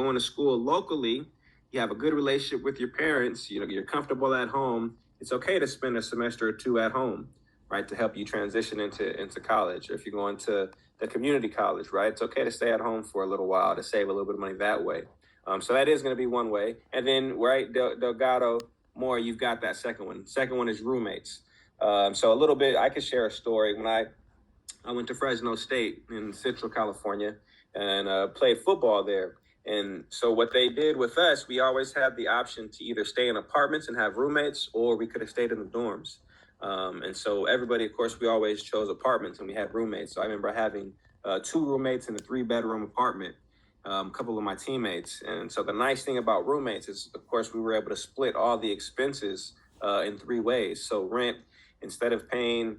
going to school locally, you have a good relationship with your parents, you're comfortable at home, it's okay to spend a semester or two at home, right, to help you transition into college. Or if you're going to the community college, right, it's okay to stay at home for a little while to save a little bit of money that way. So that is going to be one way. And then, right, Delgado, more, you've got that second one. Second one is roommates. So a little bit, I could share a story. When I went to Fresno State in Central California and played football there. And so what they did with us, we always had the option to either stay in apartments and have roommates, or we could have stayed in the dorms. And so everybody, of course, we always chose apartments, and we had roommates. So I remember having 2 roommates in a 3-bedroom apartment, a couple of my teammates. And so the nice thing about roommates is, of course, we were able to split all the expenses in 3 ways. So rent, instead of paying,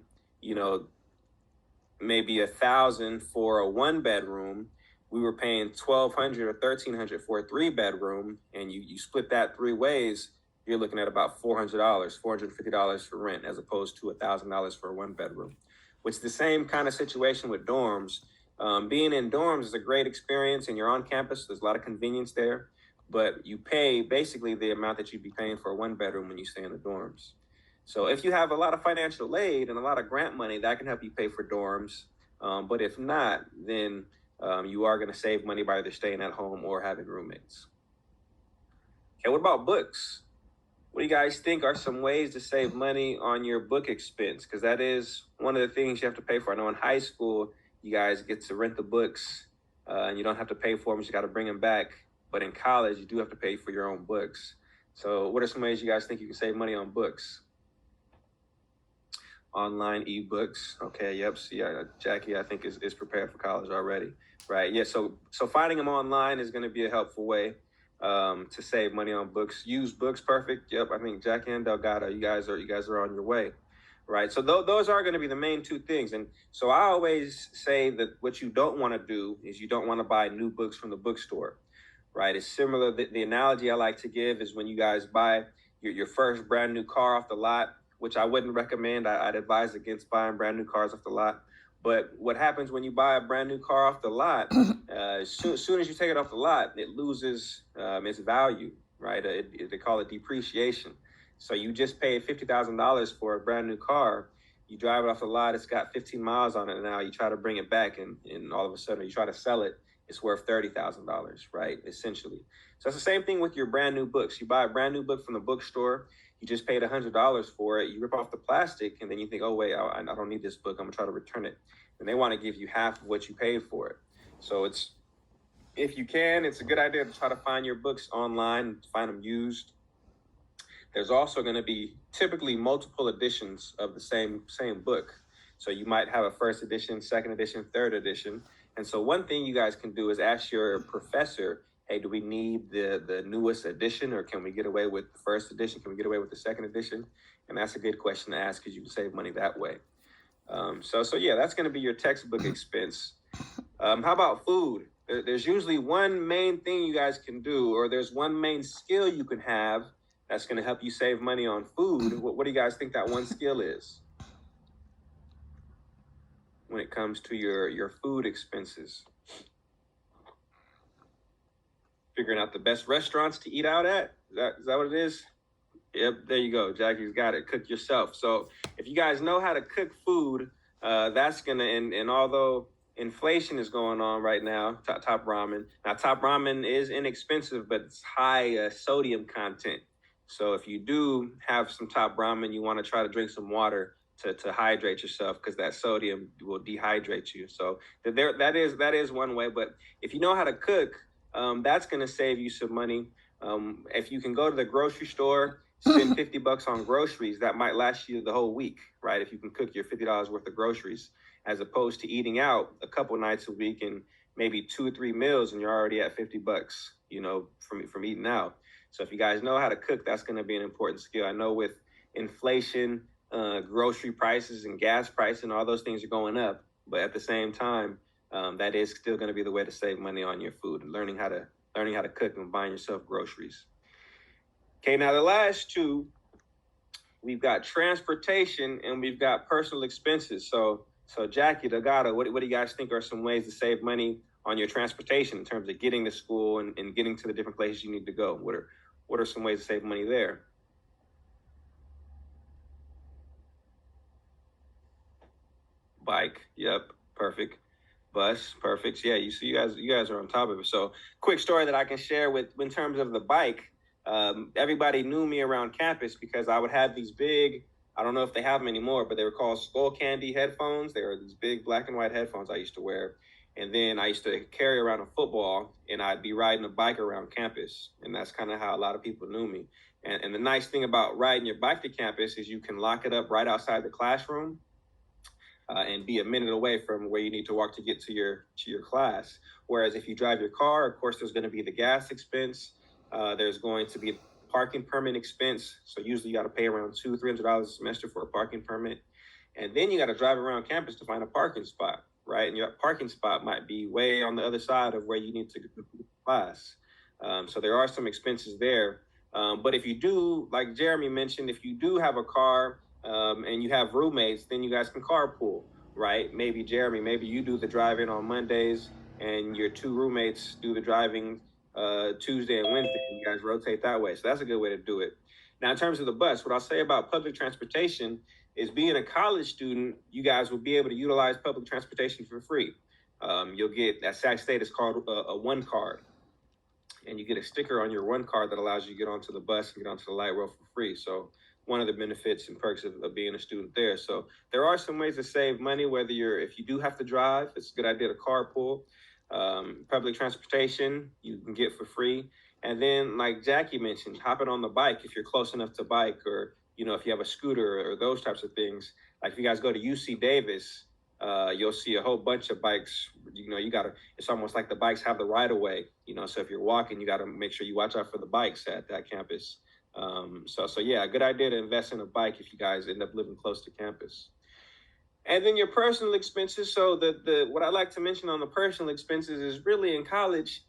maybe $1,000 for a 1-bedroom, we were paying $1,200 or $1,300 for a 3-bedroom, and you split that 3 ways, you're looking at about $400, $450 for rent, as opposed to $1,000 for a 1-bedroom. Which is the same kind of situation with dorms. Being in dorms is a great experience, and you're on campus. There's a lot of convenience there, but you pay basically the amount that you'd be paying for a 1-bedroom when you stay in the dorms. So if you have a lot of financial aid and a lot of grant money, that can help you pay for dorms. But if not, then you are going to save money by either staying at home or having roommates. Okay, what about books? What do you guys think are some ways to save money on your book expense? Because that is one of the things you have to pay for. I know in high school, you guys get to rent the books and you don't have to pay for them. You just got to bring them back. But in college, you do have to pay for your own books. So what are some ways you guys think you can save money on books? Online ebooks. Okay, yep. See, Jackie, I think is prepared for college already, right? Yeah. So finding them online is going to be a helpful way to save money on books. Use books, perfect. Yep. I think Jackie and Delgado, you guys are on your way, right? So those are going to be the main 2 things. And so I always say that what you don't want to do is you don't want to buy new books from the bookstore, right? It's similar. The analogy I like to give is when you guys buy your first brand new car off the lot, which I wouldn't recommend. I'd advise against buying brand new cars off the lot. But what happens when you buy a brand new car off the lot, as soon as you take it off the lot, it loses its value, right? They call it depreciation. So you just paid $50,000 for a brand new car. You drive it off the lot, it's got 15 miles on it, and now you try to bring it back, and all of a sudden you try to sell it, it's worth $30,000, right? Essentially. So it's the same thing with your brand new books. You buy a brand new book from the bookstore, you just paid $100 for it, you rip off the plastic, and then you think, oh, wait, I don't need this book, I'm gonna try to return it. And they wanna give you half of what you paid for it. So if you can, it's a good idea to try to find your books online, find them used. There's also gonna be typically multiple editions of the same book. So you might have a first edition, second edition, third edition. And so one thing you guys can do is ask your professor, hey, do we need the newest edition, or can we get away with the first edition? Can we get away with the second edition? And that's a good question to ask, because you can save money that way. So yeah, that's going to be your textbook expense. How about food? There's usually one main thing you guys can do, or there's one main skill you can have that's going to help you save money on food. What do you guys think that one skill is when it comes to your food expenses? Figuring out the best restaurants to eat out at? Is that what it is? Yep, there you go. Jackie's got it. Cook yourself. So if you guys know how to cook food, that's gonna, and although inflation is going on right now, top ramen. Now, top ramen is inexpensive, but it's high sodium content. So if you do have some top ramen, you want to try to drink some water to hydrate yourself, because that sodium will dehydrate you. So that is one way. But if you know how to cook, that's going to save you some money. If you can go to the grocery store, spend $50 on groceries, that might last you the whole week, right? If you can cook your $50 worth of groceries, as opposed to eating out a couple nights a week and maybe 2 or 3 meals, and you're already at $50, from eating out. So if you guys know how to cook, that's going to be an important skill. I know with inflation, grocery prices and gas prices and all those things are going up, but at the same time, that is still going to be the way to save money on your food, and learning how to cook and buying yourself groceries. Okay, now the last 2, we've got transportation and we've got personal expenses. So Jackie, Delgado, what do you guys think are some ways to save money on your transportation in terms of getting to school and getting to the different places you need to go? What are some ways to save money there? Bike, yep, perfect. Bus, perfect. Yeah, you see, you guys are on top of it. So, quick story that I can share with in terms of the bike. Everybody knew me around campus because I would have these big. I don't know if they have them anymore, but they were called Skull Candy headphones. They were these big black and white headphones I used to wear, and then I used to carry around a football, and I'd be riding a bike around campus, and that's kind of how a lot of people knew me. And the nice thing about riding your bike to campus is you can lock it up right outside the classroom and be a minute away from where you need to walk to get to your class. Whereas if you drive your car, of course, there's going to be the gas expense. There's going to be parking permit expense. So usually you got to pay around $200-$300 a semester for a parking permit, and then you got to drive around campus to find a parking spot, right? And your parking spot might be way on the other side of where you need to go to class. So there are some expenses there. But if you do, like Jeremy mentioned, if you do have a car and you have roommates, then you guys can carpool, right? Maybe Jeremy, maybe you do the driving on Mondays and your two roommates do the driving Tuesday and Wednesday, and you guys rotate that way. So that's a good way to do it. Now, in terms of the bus, what I'll say about public transportation is being a college student, you guys will be able to utilize public transportation for free. You'll get, at Sac State, it's called a one card. And you get a sticker on your one card that allows you to get onto the bus and get onto the light rail for free. So one of the benefits and perks of being a student there. So there are some ways to save money, whether if you do have to drive, it's a good idea to carpool. Public transportation you can get for free. And then, like Jackie mentioned, hopping on the bike if you're close enough to bike, or, if you have a scooter or those types of things. Like if you guys go to UC Davis, you'll see a whole bunch of bikes. It's almost like the bikes have the right of way, so if you're walking, you got to make sure you watch out for the bikes at that campus. So yeah, a good idea to invest in a bike if you guys end up living close to campus. And then your personal expenses. So what I like to mention on the personal expenses is really in college.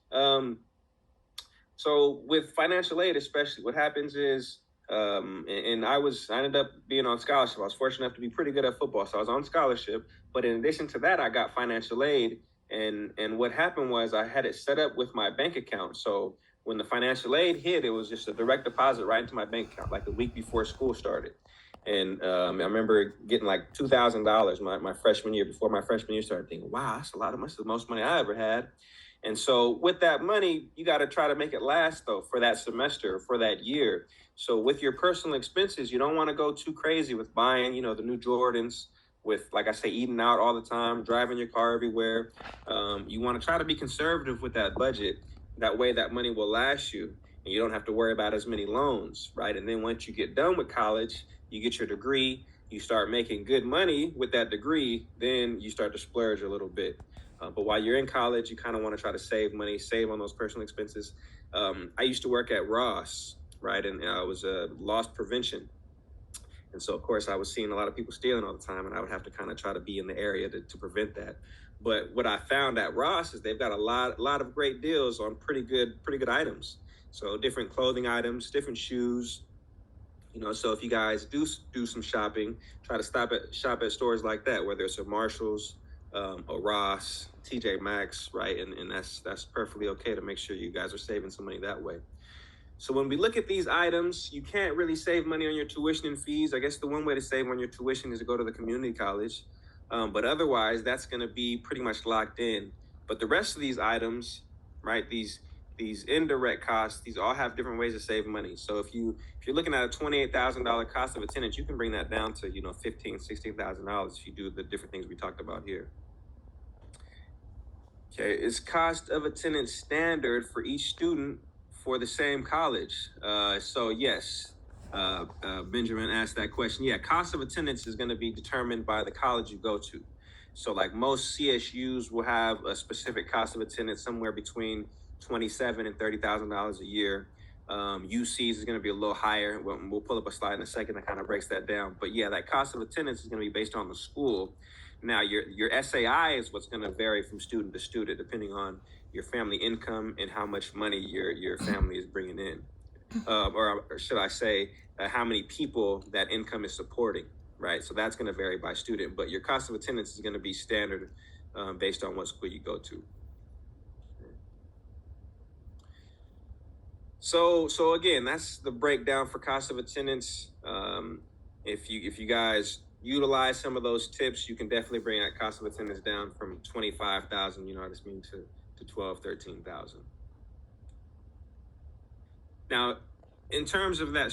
So with financial aid, especially, what happens is, and I ended up being on scholarship. I was fortunate enough to be pretty good at football, so I was on scholarship. But in addition to that, I got financial aid. And what happened was I had it set up with my bank account. So when the financial aid hit, it was just a direct deposit right into my bank account, like a week before school started. And I remember getting like $2,000 my freshman year. Before my freshman year started, thinking, wow, that's a lot of money. That's the most money I ever had. And so with that money, you got to try to make it last, though, for that semester, for that year. So with your personal expenses, you don't want to go too crazy with buying, the new Jordans, with, like I say, eating out all the time, driving your car everywhere. You want to try to be conservative with that budget. That way that money will last you, and you don't have to worry about as many loans, right? And then once you get done with college, you get your degree, you start making good money with that degree, then you start to splurge a little bit. But while you're in college, you kind of want to try to save money, save on those personal expenses. I used to work at Ross, right? And I was loss prevention. And so, of course, I was seeing a lot of people stealing all the time, and I would have to kind of try to be in the area to prevent that. But what I found at Ross is they've got a lot of great deals on pretty good items. So different clothing items, different shoes. So if you guys do some shopping, try to shop at stores like that, whether it's a Marshalls, a Ross, TJ Maxx, right? And that's perfectly okay to make sure you guys are saving some money that way. So when we look at these items, you can't really save money on your tuition and fees. I guess the one way to save on your tuition is to go to the community college. But otherwise, that's going to be pretty much locked in. But the rest of these items, right, these indirect costs, these all have different ways to save money. So if you're looking at a $28,000 cost of attendance, you can bring that down to $15,000-$16,000 if you do the different things we talked about here. Okay, is cost of attendance standard for each student for the same college? So yes, Benjamin asked that question. Yeah, cost of attendance is going to be determined by the college you go to. So like most CSUs will have a specific cost of attendance somewhere between $27,000 and $30,000 a year. UC's is going to be a little higher. We'll pull up a slide in a second that kind of breaks that down. But yeah, that cost of attendance is going to be based on the school. Now, your SAI is what's going to vary from student to student, depending on your family income and how much money your family is bringing in. Or should I say, how many people that income is supporting, right? So that's going to vary by student. But your cost of attendance is going to be standard based on what school you go to. So again, that's the breakdown for cost of attendance. If you guys utilize some of those tips, you can definitely bring that cost of attendance down from 25,000, to 12, 13,000. Now, in terms of that